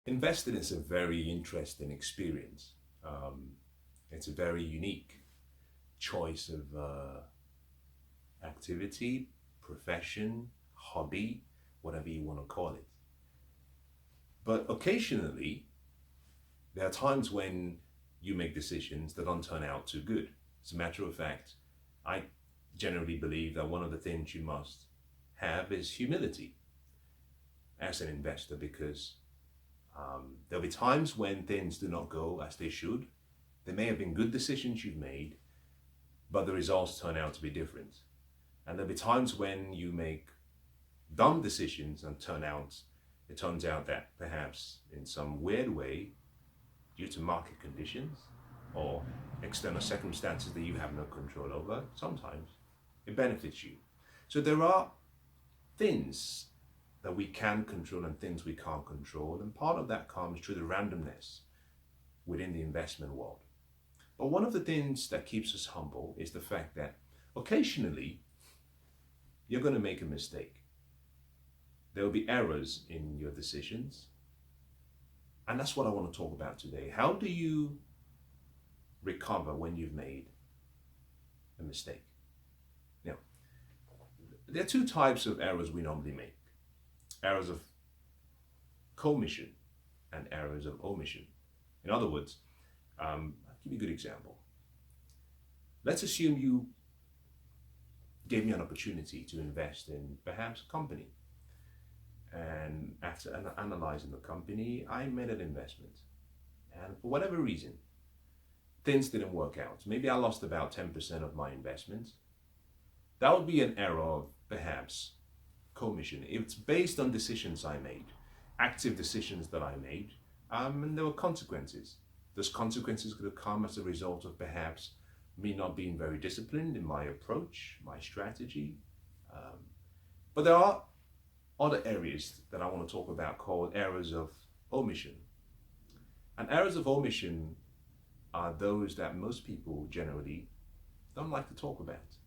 Investing is a very interesting experience. It's a very unique choice of activity, profession, hobby, whatever you want to call it. But occasionally, there are times when you make decisions that don't turn out too good. As a matter of fact, I generally believe that one of the things you must have is humility as an investor because there'll be times when things do not go as they should. There may have been good decisions you've made, but the results turn out to be different. And there'll be times when you make dumb decisions and it turns out that perhaps in some weird way, due to market conditions or external circumstances that you have no control over, sometimes it benefits you. So there are things that we can control and things we can't control, and part of that comes through the randomness within the investment world. But one of the things that keeps us humble is the fact that occasionally you're going to make a mistake. There will be errors in your decisions, and that's what I want to talk about today. How do you recover when you've made a mistake? Now, there are two types of errors we normally make. Errors of commission and errors of omission. In other words, I'll give you a good example. Let's assume you gave me an opportunity to invest in perhaps a company. And after analyzing the company, I made an investment. And for whatever reason, things didn't work out. Maybe I lost about 10% of my investment. That would be an error of perhaps commission. It's based on decisions I made, active decisions that I made, and there were consequences. Those consequences could have come as a result of perhaps me not being very disciplined in my approach, my strategy. But there are other areas that I want to talk about called errors of omission. And errors of omission are those that most people generally don't like to talk about.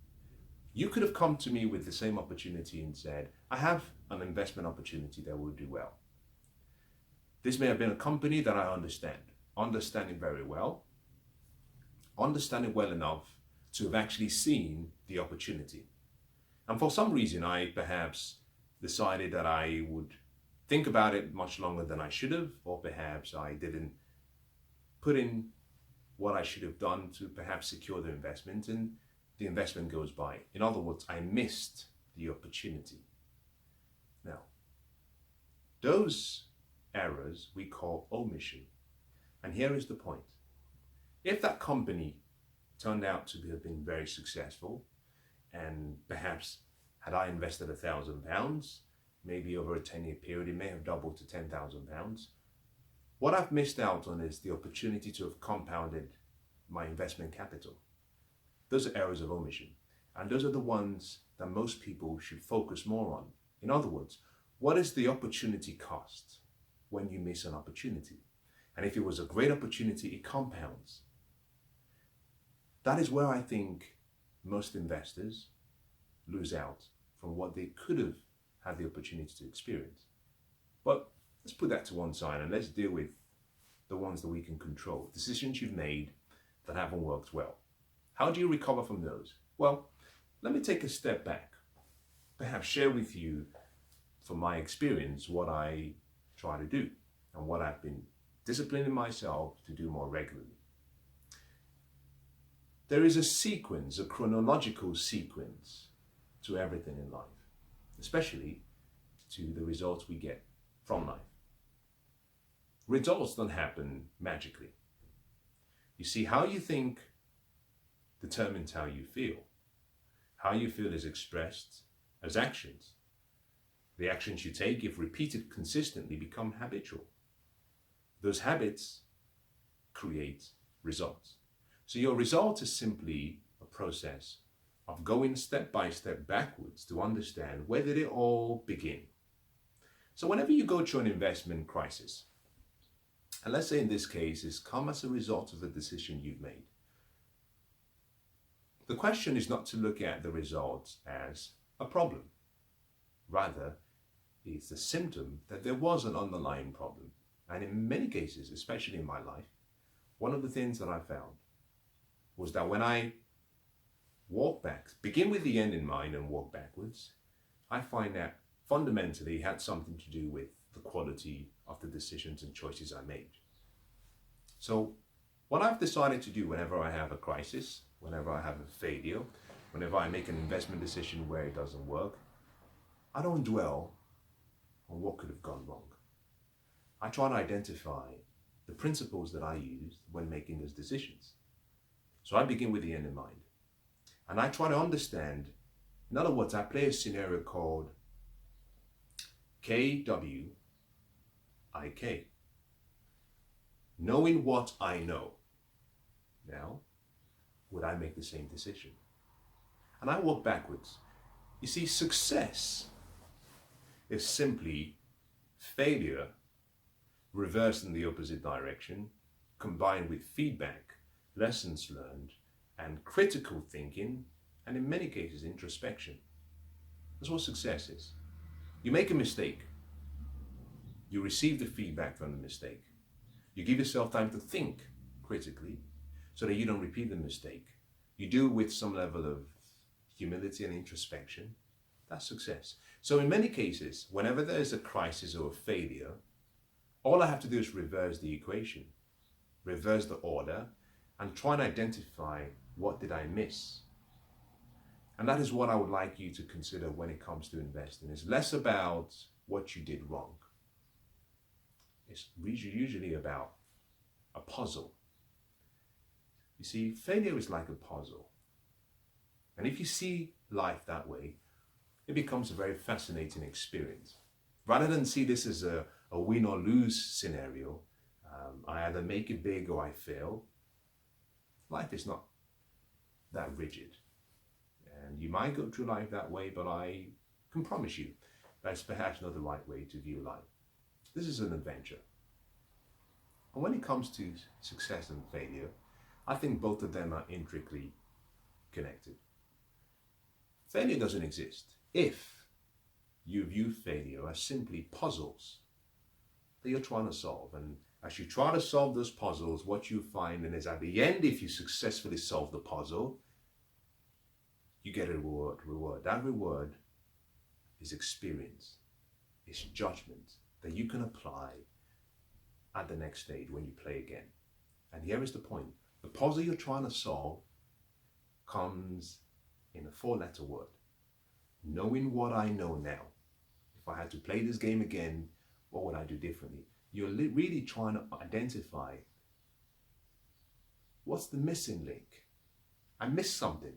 You could have come to me with the same opportunity and said, I have an investment opportunity that will do well. This may have been a company that I understand it very well, understand it well enough to have actually seen the opportunity. And for some reason, I perhaps decided that I would think about it much longer than I should have, or perhaps I didn't put in what I should have done to perhaps secure the investment, and the investment goes by. In other words, I missed the opportunity. Now, those errors we call omission. And here is the point. If that company turned out to have been very successful, and perhaps had I invested £1,000, maybe over a 10-year period, it may have doubled to £10,000. What I've missed out on is the opportunity to have compounded my investment capital. Those are errors of omission. And those are the ones that most people should focus more on. In other words, what is the opportunity cost when you miss an opportunity? And if it was a great opportunity, it compounds. That is where I think most investors lose out from what they could have had the opportunity to experience. But let's put that to one side and let's deal with the ones that we can control. Decisions you've made that haven't worked well. How do you recover from those? Well, let me take a step back. Perhaps share with you, from my experience, what I try to do and what I've been disciplining myself to do more regularly. There is a sequence, a chronological sequence to everything in life, especially to the results we get from life. Results don't happen magically. You see, how you think determines how you feel. How you feel is expressed as actions. The actions you take, if repeated consistently, become habitual. Those habits create results. So your result is simply a process of going step by step backwards to understand where did it all begin. So whenever you go through an investment crisis, and let's say in this case it's come as a result of the decision you've made, the question is not to look at the results as a problem. Rather, it's a symptom that there was an underlying problem. And in many cases, especially in my life, one of the things that I found was that when I walk back, begin with the end in mind and walk backwards, I find that fundamentally it had something to do with the quality of the decisions and choices I made. So what I've decided to do whenever I have a crisis, whenever I have a failure, whenever I make an investment decision where it doesn't work, I don't dwell on what could have gone wrong. I try to identify the principles that I used when making those decisions. So I begin with the end in mind. And I try to understand, in other words, I play a scenario called KWIK. Knowing what I know. Now, would I make the same decision? And I walk backwards. You see, success is simply failure reversed in the opposite direction, combined with feedback, lessons learned, and critical thinking, and in many cases, introspection. That's what success is. You make a mistake. You receive the feedback from the mistake. You give yourself time to think critically so that you don't repeat the mistake. You do it with some level of humility and introspection. That's success. So in many cases, whenever there is a crisis or a failure, all I have to do is reverse the equation, reverse the order, and try and identify what did I miss. And that is what I would like you to consider when it comes to investing. It's less about what you did wrong. It's usually about a puzzle. You see, failure is like a puzzle. And if you see life that way, it becomes a very fascinating experience. Rather than see this as a win or lose scenario, I either make it big or I fail, life is not that rigid. And you might go through life that way, but I can promise you that's perhaps not the right way to view life. This is an adventure. And when it comes to success and failure, I think both of them are intricately connected. Failure doesn't exist if you view failure as simply puzzles that you're trying to solve. And as you try to solve those puzzles, what you find is at the end, if you successfully solve the puzzle, you get a reward. That reward is experience, is judgment that you can apply at the next stage when you play again. And here is the point. The puzzle you're trying to solve comes in a 4-letter word. Knowing what I know now. If I had to play this game again, what would I do differently? You're really trying to identify what's the missing link. I missed something.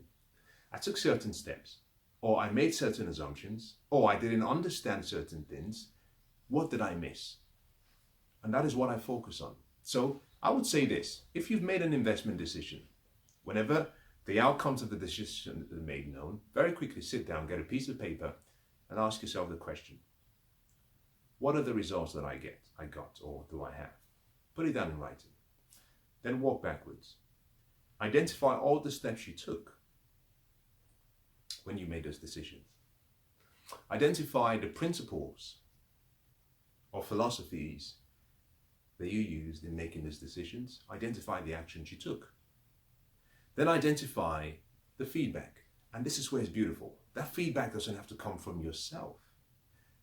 I took certain steps, or I made certain assumptions, or I didn't understand certain things. What did I miss? And that is what I focus on. So I would say this: if you've made an investment decision, whenever the outcomes of the decision are made known, very quickly sit down, get a piece of paper, and ask yourself the question: what are the results that I got, or do I have? Put it down in writing. Then walk backwards. Identify all the steps you took when you made those decisions. Identify the principles or philosophies that you used in making those decisions. Identify the actions you took. Then identify the feedback. And this is where it's beautiful. That feedback doesn't have to come from yourself.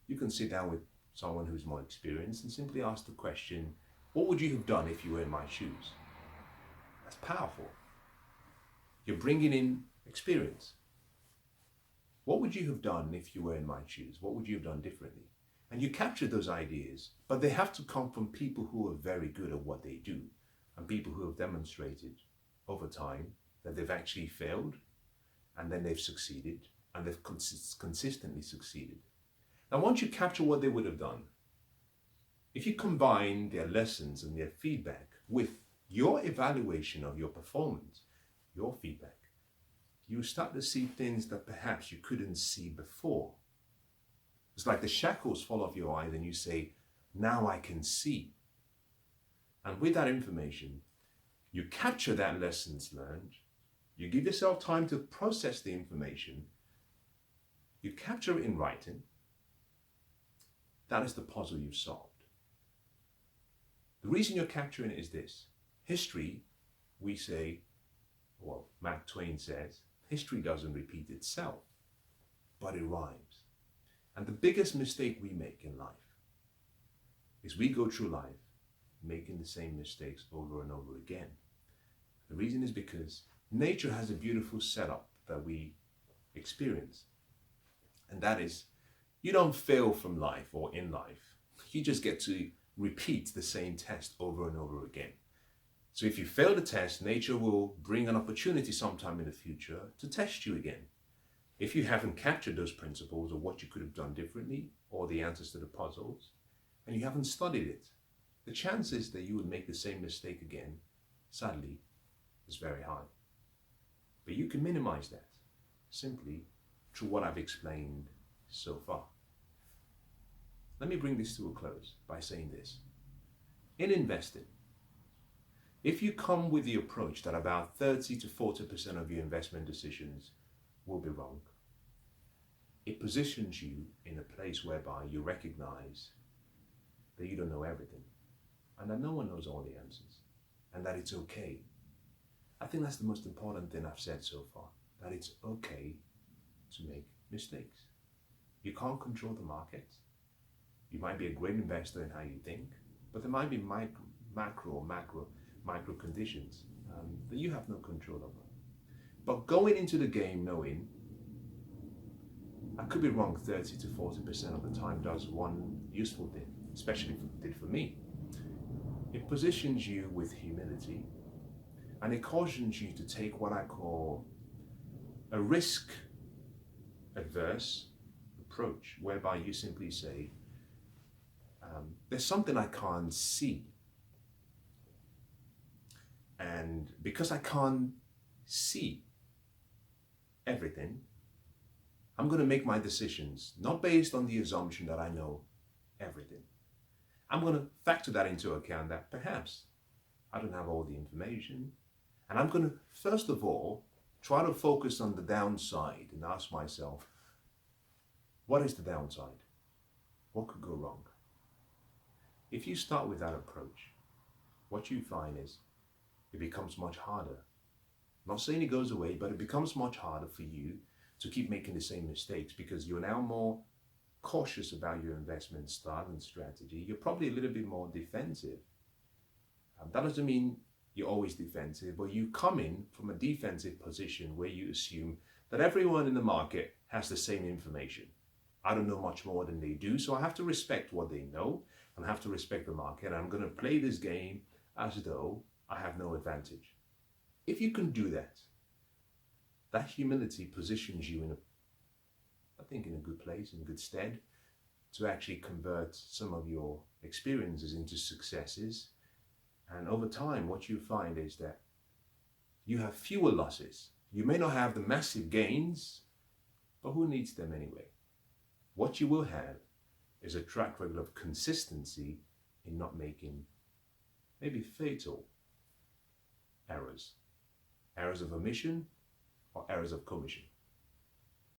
You can sit down with someone who's more experienced and simply ask the question, what would you have done if you were in my shoes? That's powerful. You're bringing in experience. What would you have done if you were in my shoes? What would you have done differently? And you capture those ideas, but they have to come from people who are very good at what they do, and people who have demonstrated over time that they've actually failed, and then they've succeeded, and they've consistently succeeded. Now, once you capture what they would have done, if you combine their lessons and their feedback with your evaluation of your performance, your feedback, you start to see things that perhaps you couldn't see before. It's like the shackles fall off your eyes and you say, now I can see. And with that information, you capture that lessons learned, you give yourself time to process the information, you capture it in writing. That is the puzzle you've solved. reason you're capturing it is this. History, we say, well, Mark Twain says, history doesn't repeat itself, but it rhymes. And the biggest mistake we make in life is we go through life making the same mistakes over and over again. The reason is because nature has a beautiful setup that we experience. And that is, you don't fail from life or in life. You just get to repeat the same test over and over again. So if you fail the test, nature will bring an opportunity sometime in the future to test you again. If you haven't captured those principles or what you could have done differently or the answers to the puzzles, and you haven't studied it, the chances that you would make the same mistake again, sadly, is very high. But you can minimize that simply through what I've explained so far. Let me bring this to a close by saying this. In investing, if you come with the approach that about 30 to 40% of your investment decisions will be wrong, it positions you in a place whereby you recognize that you don't know everything and that no one knows all the answers and that it's okay. I think that's the most important thing I've said so far, that it's okay to make mistakes. You can't control the market. You might be a great investor in how you think, but there might be micro conditions that you have no control over. But going into the game knowing I could be wrong 30 to 40% of the time does one useful thing, especially did for me. It positions you with humility and it cautions you to take what I call a risk adverse approach, whereby you simply say, there's something I can't see. And because I can't see everything, I'm going to make my decisions not based on the assumption that I know everything. I'm going to factor that into account that perhaps I don't have all the information. And I'm going to, first of all, try to focus on the downside and ask myself, what is the downside? What could go wrong? If you start with that approach, what you find is it becomes much harder. I'm not saying it goes away, but it becomes much harder for you to keep making the same mistakes because you're now more cautious about your investment style and strategy. You're probably a little bit more defensive. That doesn't mean you're always defensive, but you come in from a defensive position where you assume that everyone in the market has the same information. I don't know much more than they do, so I have to respect what they know and I have to respect the market. And I'm going to play this game as though I have no advantage. If you can do that, that humility positions you in a good place, in good stead, to actually convert some of your experiences into successes. And over time, what you find is that you have fewer losses. You may not have the massive gains, but who needs them anyway? What you will have is a track record of consistency in not making maybe fatal errors of omission or errors of commission.